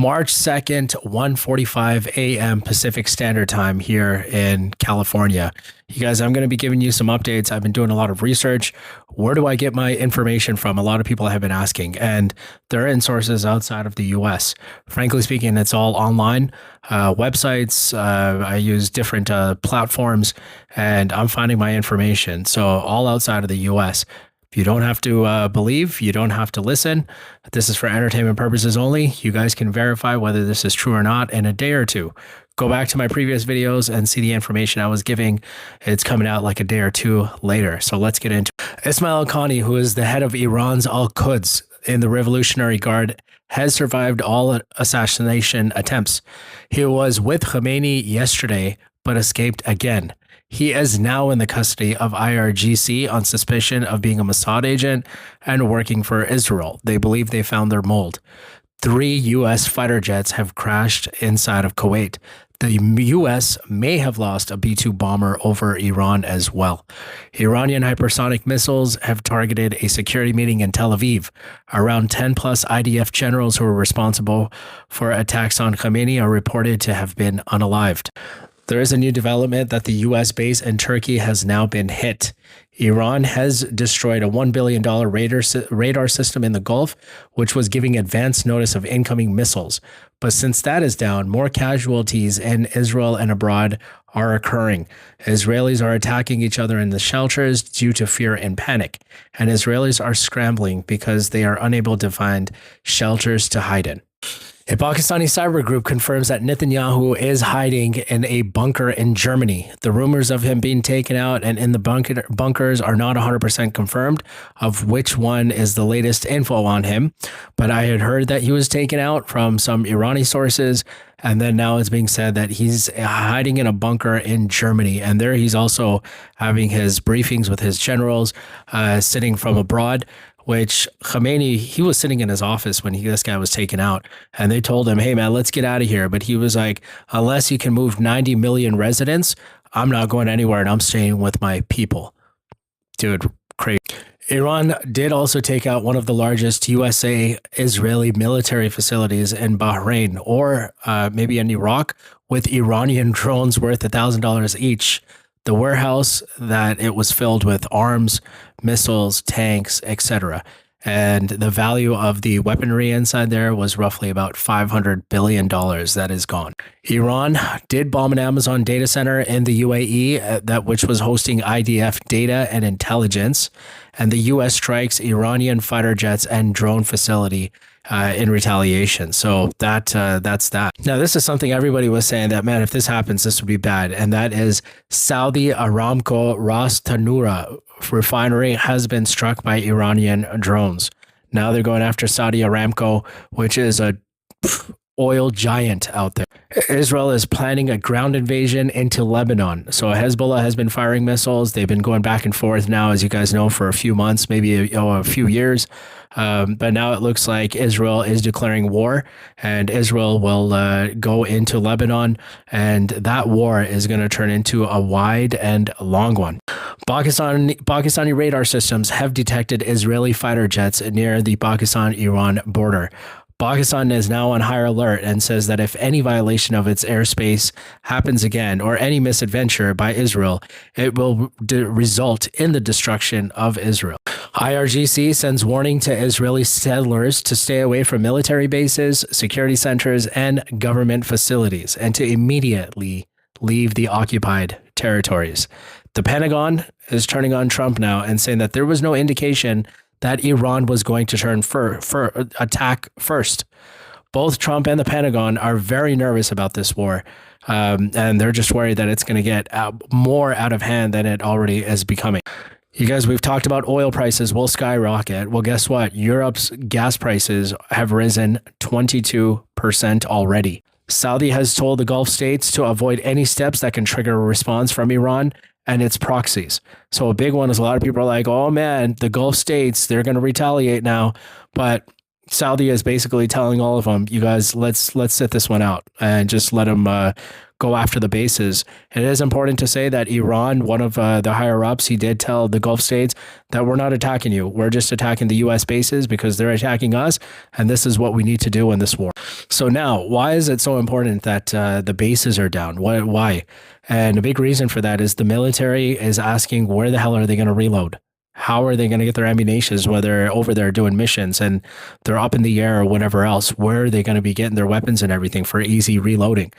March 2nd, 1:45 a.m. Pacific Standard Time here in California. You guys, I'm going to be giving you some updates. I've been doing a lot of research. Where do I get my information from? A lot of people have been asking, and they're in sources outside of the US. Frankly speaking, it's all online websites. I use different platforms, and I'm finding my information. So all outside of the US. You don't have to believe, you don't have to listen. This is for entertainment purposes only. You guys can verify whether this is true or not in a day or two. Go back to my previous videos and see the information I was giving. It's coming out like a day or two later. So let's get into it. Ismail Haqqani, who is the head of Iran's Al-Quds in the Revolutionary Guard, has survived all assassination attempts. He was with Khamenei yesterday, but escaped again. He is now in the custody of IRGC on suspicion of being a Mossad agent and working for Israel. They believe they found their mold. 3 U.S. fighter jets have crashed inside of Kuwait. The U.S. may have lost a B-2 bomber over Iran as well. Iranian hypersonic missiles have targeted a security meeting in Tel Aviv. Around 10 plus IDF generals who were responsible for attacks on Khamenei are reported to have been unalived. There is a new development that the U.S. base in Turkey has now been hit. Iran has destroyed a $1 billion radar system in the Gulf, which was giving advance notice of incoming missiles. But since that is down, more casualties in Israel and abroad are occurring. Israelis are attacking each other in the shelters due to fear and panic, and Israelis are scrambling because they are unable to find shelters to hide in. A Pakistani cyber group confirms that Netanyahu is hiding in a bunker in Germany. The rumors of him being taken out and in the bunkers are not 100% confirmed of which one is the latest info on him. But I had heard that he was taken out from some Irani sources. And then now it's being said that he's hiding in a bunker in Germany. And there he's also having his briefings with his generals, sitting from abroad. Which Khamenei, he was sitting in his office when this guy was taken out, and they told him, hey man, let's get out of here. But he was like, unless you can move 90 million residents, I'm not going anywhere and I'm staying with my people. Dude, crazy. Iran did also take out one of the largest USA-Israeli military facilities in Bahrain, or maybe in Iraq, with Iranian drones worth $1,000 each. The warehouse that it was filled with arms, missiles, tanks, etc. And the value of the weaponry inside there was roughly about $500 billion that is gone. Iran did bomb an Amazon data center in the UAE, which was hosting IDF data and intelligence. And the US strikes Iranian fighter jets and drone facility in retaliation. So that's that. Now, this is something everybody was saying that, man, if this happens, this would be bad. And that is Saudi Aramco Ras Tanura refinery has been struck by Iranian drones. Now they're going after Saudi Aramco, which is a oil giant out there. Israel is planning a ground invasion into Lebanon. So Hezbollah has been firing missiles. They've been going back and forth now, as you guys know, for a few months, maybe a few years. But now it looks like Israel is declaring war, and Israel will go into Lebanon, and that war is going to turn into a wide and long one. Pakistani radar systems have detected Israeli fighter jets near the Pakistan-Iran border. Pakistan is now on high alert and says that if any violation of its airspace happens again, or any misadventure by Israel, it will result in the destruction of Israel. IRGC sends warning to Israeli settlers to stay away from military bases, security centers, and government facilities, and to immediately leave the occupied territories. The Pentagon is turning on Trump now and saying that there was no indication that Iran was going to attack first. Both Trump and the Pentagon are very nervous about this war, and they're just worried that it's going to get more out of hand than it already is becoming. You guys, we've talked about oil prices will skyrocket. Well, guess what? Europe's gas prices have risen 22% already. Saudi has told the Gulf states to avoid any steps that can trigger a response from Iran and its proxies. So a big one is a lot of people are like, oh man, the Gulf states, they're going to retaliate now. But Saudi is basically telling all of them, you guys, let's sit this one out and just let them go after the bases. It is important to say that Iran, one of the higher ups, he did tell the Gulf states that we're not attacking you. We're just attacking the U.S. bases because they're attacking us, and this is what we need to do in this war. So now, why is it so important that the bases are down? Why? And a big reason for that is the military is asking, where the hell are they going to reload? How are they going to get their ammunitions when they're over there doing missions and they're up in the air or whatever else? Where are they going to be getting their weapons and everything for easy reloading?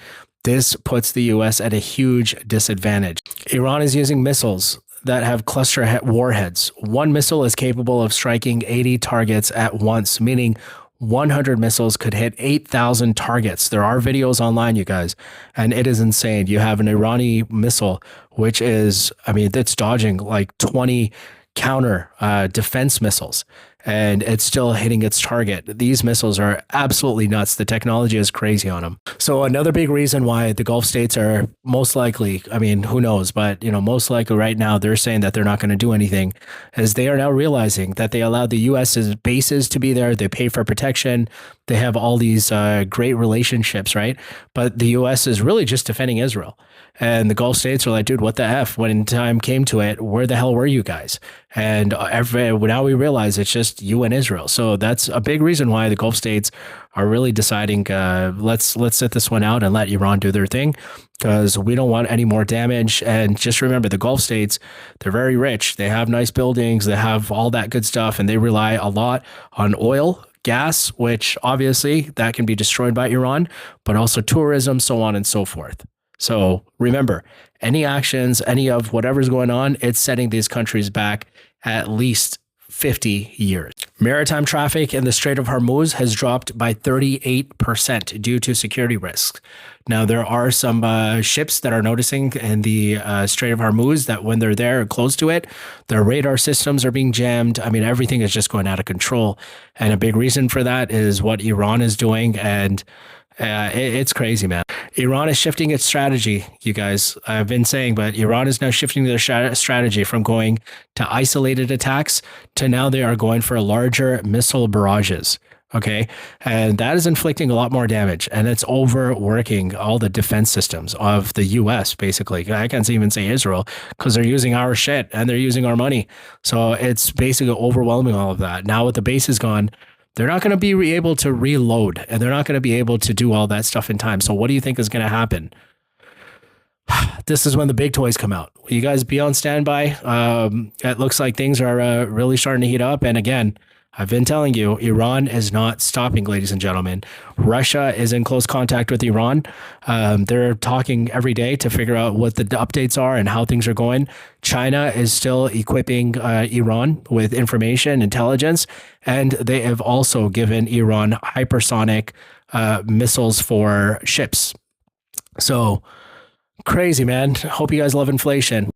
This puts the U.S. at a huge disadvantage. Iran is using missiles that have cluster warheads. One missile is capable of striking 80 targets at once, meaning 100 missiles could hit 8,000 targets. There are videos online, you guys, and it is insane. You have an Iranian missile, which is, I mean, it's dodging like 20 counter defense missiles, and it's still hitting its target. These missiles are absolutely nuts. The technology is crazy on them. So another big reason why the Gulf states are most likely, I mean, who knows, but most likely right now they're saying that they're not going to do anything, is they are now realizing that they allowed the U.S.'s bases to be there. They pay for protection. They have all these great relationships, right? But the U.S. is really just defending Israel. And the Gulf states are like, dude, what the F? When time came to it, where the hell were you guys? And now we realize it's just you and Israel. So that's a big reason why the Gulf states are really deciding, let's sit this one out and let Iran do their thing, because we don't want any more damage. And just remember, the Gulf states, they're very rich. They have nice buildings. They have all that good stuff. And they rely a lot on oil, gas, which obviously that can be destroyed by Iran, but also tourism, so on and so forth. So remember, any actions, any of whatever's going on, it's setting these countries back at least 50 years. Maritime traffic in the Strait of Hormuz has dropped by 38% due to security risks. Now, there are some ships that are noticing in the Strait of Hormuz that when they're there close to it, their radar systems are being jammed. I mean, everything is just going out of control. And a big reason for that is what Iran is doing. And it's crazy, man. Iran is shifting its strategy, you guys. I've been saying, but Iran is now shifting their strategy from going to isolated attacks to now they are going for larger missile barrages. Okay. And that is inflicting a lot more damage, and it's overworking all the defense systems of the US, basically. I can't even say Israel, because they're using our shit and they're using our money. So it's basically overwhelming all of that. Now with the bases gone, they're not going to be able to reload, and they're not going to be able to do all that stuff in time. So what do you think is going to happen? This is when the big toys come out. You guys be on standby. It looks like things are really starting to heat up. And again, I've been telling you, Iran is not stopping, ladies and gentlemen. Russia is in close contact with Iran. They're talking every day to figure out what the updates are and how things are going. China is still equipping Iran with information, intelligence, and they have also given Iran hypersonic missiles for ships. So crazy, man. Hope you guys love inflation.